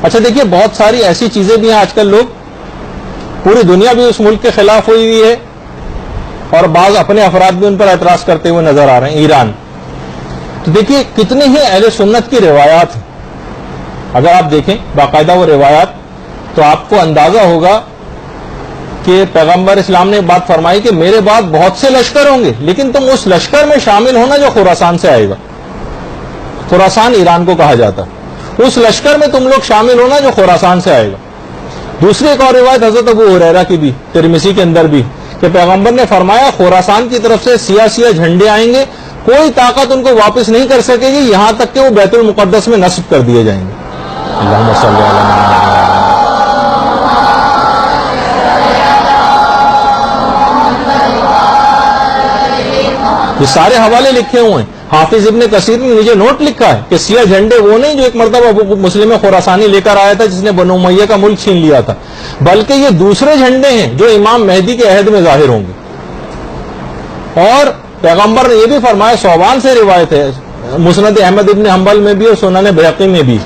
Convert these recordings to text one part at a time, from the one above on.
اچھا دیکھیے بہت ساری ایسی چیزیں بھی ہیں آج کل لوگ، پوری دنیا بھی اس ملک کے خلاف ہوئی ہوئی ہے اور بعض اپنے افراد بھی ان پر اعتراض کرتے ہوئے نظر آ رہے ہیں، ایران. تو دیکھیے کتنی ہی اہل سنت کی روایات ہیں، اگر آپ دیکھیں باقاعدہ وہ روایات تو آپ کو اندازہ ہوگا کہ پیغمبر اسلام نے بات فرمائی کہ میرے بعد بہت سے لشکر ہوں گے، لیکن تم اس لشکر میں شامل ہونا جو خراسان سے آئے گا. خراسان ایران کو کہا جاتا ہے، اس لشکر میں تم لوگ شامل ہونا جو خراسان سے آئے گا. دوسری ایک اور روایت حضرت ابو ہریرہ کی بھی ترمذی کے اندر بھی کہ پیغمبر نے فرمایا خراسان کی طرف سے سیاہ سیاہ جھنڈے آئیں گے، کوئی طاقت ان کو واپس نہیں کر سکے گی یہاں تک کہ وہ بیت المقدس میں نصب کر دیے جائیں گے. اللہم صلی علی محمد. یہ سارے حوالے لکھے ہوئے ہیں. حافظ ابن کثیر نے مجھے نوٹ لکھا ہے کہ سیاہ جھنڈے وہ نہیں جو ایک مرتبہ ابو مسلم خراسانی لے کر آیا تھا جس نے بنو امیہ کا ملک چھین لیا تھا، بلکہ یہ دوسرے جھنڈے ہیں جو امام مہدی کے عہد میں ظاہر ہوں گے. اور پیغمبر نے یہ بھی فرمایا، صوبان سے روایت ہے مسند احمد ابن حنبل میں بھی اور سنن بہقی میں بھی،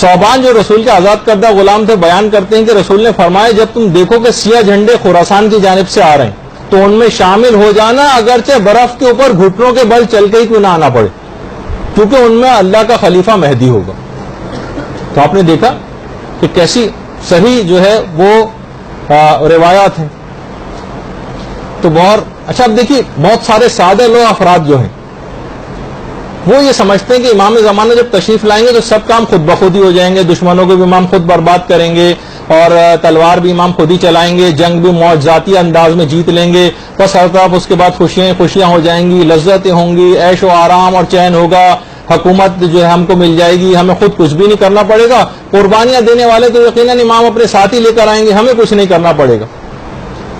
صوبان جو رسول کے آزاد کردہ غلام تھے بیان کرتے ہیں کہ رسول نے فرمایا جب تم دیکھو کہ سیاہ جھنڈے خراسان کی جانب سے آ رہے ہیں تو ان میں شامل ہو جانا، اگرچہ برف کے اوپر گھٹنوں کے بل چل کے ہی کیوں نہ آنا پڑے، کیونکہ ان میں اللہ کا خلیفہ مہدی ہوگا. تو آپ نے دیکھا کہ کیسی صحیح جو ہے وہ روایات ہیں. تو بہت اچھا. اب دیکھیے بہت سارے سادہ لوگ افراد جو ہیں وہ یہ سمجھتے ہیں کہ امام زمانہ جب تشریف لائیں گے تو سب کام خود بخود ہی ہو جائیں گے، دشمنوں کو بھی امام خود برباد کریں گے اور تلوار بھی امام خود ہی چلائیں گے، جنگ بھی معجزاتی انداز میں جیت لیں گے، بس ہر طرف اس کے بعد خوشیاں ہو جائیں گی، لذتیں ہوں گی، عیش و آرام اور چین ہوگا، حکومت جو ہے ہم کو مل جائے گی، ہمیں خود کچھ بھی نہیں کرنا پڑے گا، قربانیاں دینے والے تو یقیناً امام اپنے ساتھ ہی لے کر آئیں گے، ہمیں کچھ نہیں کرنا پڑے گا.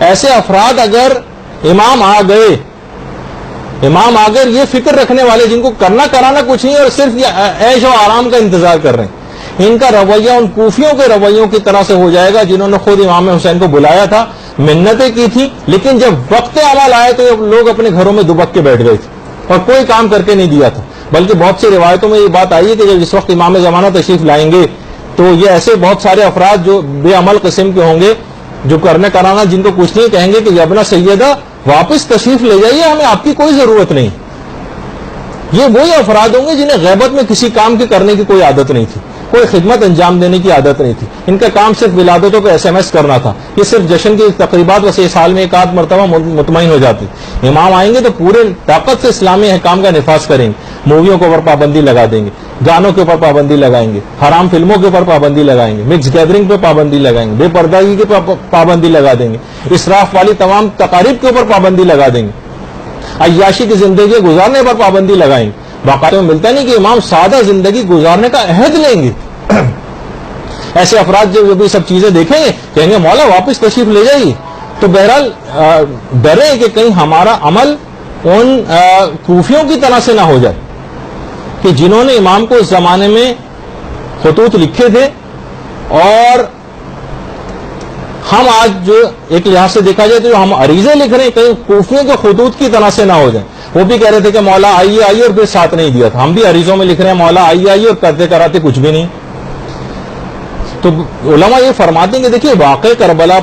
ایسے افراد اگر امام آ گئے یہ فکر رکھنے والے جن کو کرنا کرانا کچھ نہیں اور صرف یہ عیش و آرام کا انتظار کر رہے ہیں، ان کا رویہ ان کوفیوں کے رویوں کی طرح سے ہو جائے گا جنہوں نے خود امام حسین کو بلایا تھا، منتیں کی تھی، لیکن جب وقت عمل آئے تو لوگ اپنے گھروں میں دبک کے بیٹھ گئے تھے اور کوئی کام کر کے نہیں دیا تھا. بلکہ بہت سی روایتوں میں یہ بات آئی ہے کہ جب اس وقت امام زمانہ تشریف لائیں گے تو یہ ایسے بہت سارے افراد جو بے عمل قسم کے ہوں گے، جو کرنے کرانا جن کو کچھ نہیں، کہیں گے کہ ابنا سیدہ واپس تشریف لے جائیے، ہمیں آپ کی کوئی ضرورت نہیں. یہ وہی افراد ہوں گے جنہیں غیبت میں کسی کام کے کرنے کی کوئی عادت نہیں تھی، کوئی خدمت انجام دینے کی عادت نہیں تھی، ان کا کام صرف ولادتوں کو SMS کرنا تھا. یہ صرف جشن کی تقریبات ویسے سال میں ایک آدھ مرتبہ مطمئن ہو جاتی. امام آئیں گے تو پورے طاقت سے اسلامی احکام کا نفاذ کریں گے، موویوں کے اوپر پابندی لگا دیں گے، گانوں کے اوپر پابندی لگائیں گے، حرام فلموں کے اوپر پابندی لگائیں گے، مکس گیدرنگ پہ پابندی لگائیں گے، بے پردگی کے پابندی لگا دیں گے، اسراف والی تمام تقاریب کے اوپر پابندی لگا دیں گے، عیاشی کی زندگی گزارنے پر پابندی لگائیں گے. باقاعدہ میں ملتا نہیں کہ امام سادہ زندگی گزارنے کا عہد لیں گے. ایسے افراد جو بھی سب چیزیں دیکھیں گے کہیں گے مولا واپس تشریف لے جائیے. تو بہرحال ڈرے کہ کہیں ہمارا عمل ان کوفیوں کی طرح سے نہ ہو جائے کہ جنہوں نے امام کو اس زمانے میں خطوط لکھے تھے، اور ہم آج جو ایک لحاظ سے دیکھا جائے تو جو ہم عریضے لکھ رہے ہیں کہیں کوفیوں کے خطوط کی طرح سے نہ ہو جائیں. وہ بھی کہہ رہے تھے کہ مولا آئیے اور پھر ساتھ نہیں دیا تھا. ہم بھی عریضوں میں لکھ رہے ہیں مولا آئیے اور کرتے کراتے کچھ بھی نہیں. تو علماء یہ فرماتے ہیں کہ دیکھیے واقع کربلا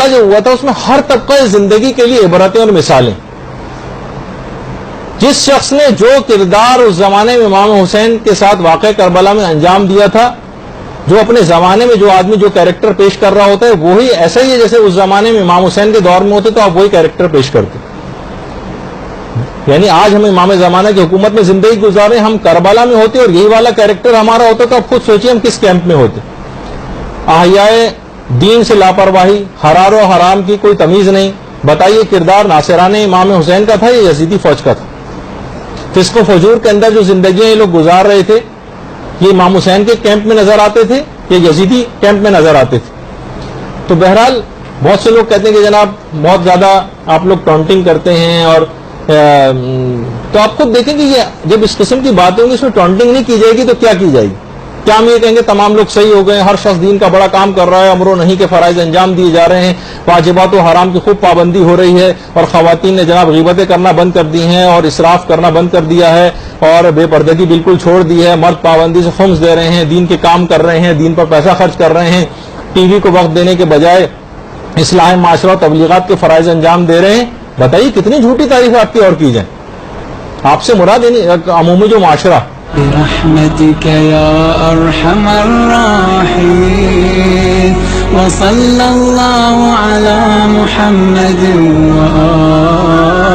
جو ہوا تھا اس میں ہر طبقہ زندگی کے لیے عبرتیں اور مثالیں. جس شخص نے جو کردار اس زمانے میں امام حسین کے ساتھ واقع کربلا میں انجام دیا تھا، جو اپنے زمانے میں جو آدمی جو کیریکٹر پیش کر رہا ہوتا ہے وہی ایسا ہی ہے جیسے اس زمانے میں امام حسین کے دور میں ہوتے تو آپ وہی کیریکٹر پیش کرتے. یعنی آج ہم امام زمانہ کی حکومت میں زندگی گزارے، ہم کربلا میں ہوتے اور یہی والا کیریکٹر ہمارا ہوتا تو آپ خود سوچیے ہم کس کیمپ میں ہوتے. احیاء دین سے لاپرواہی، حرار و حرام کی کوئی تمیز نہیں. بتائیے کردار ناصرانہ امام حسین کا تھا یا یزیدی فوج کا تھا؟ فسق و فجور کے اندر جو زندگیاں یہ لوگ گزار رہے تھے یہ امام حسین کے کیمپ میں نظر آتے تھے یا یزیدی کیمپ میں نظر آتے تھے؟ تو بہرحال بہت سے لوگ کہتے ہیں کہ جناب بہت زیادہ آپ لوگ ٹونٹنگ کرتے ہیں، اور تو آپ خود دیکھیں کہ یہ جب اس قسم کی باتیں ہوں گی اس میں ٹونٹنگ نہیں کی جائے گی تو کیا کی جائے گی؟ کیا ہم یہ کہیں گے تمام لوگ صحیح ہو گئے، ہر شخص دین کا بڑا کام کر رہا ہے، امر و نہی کے فرائض انجام دیے جا رہے ہیں، واجبات و حرام کی خوب پابندی ہو رہی ہے، اور خواتین نے جناب غیبتیں کرنا بند کر دی ہیں اور اسراف کرنا بند کر دیا ہے، اور بے پردگی بالکل چھوڑ دی ہے، مرد پابندی سے خمس دے رہے ہیں، دین کے کام کر رہے ہیں، دین پر پیسہ خرچ کر رہے ہیں، ٹی وی کو وقت دینے کے بجائے اصلاح معاشرہ و تبلیغات کے فرائض انجام دے رہے ہیں. بتائیے کتنی جھوٹی تعریف آپ کی اور کی جائیں. آپ سے مراد عمومی جو معاشرہ. برحمتك يا أرحم الراحمين وصلى الله على محمد وآله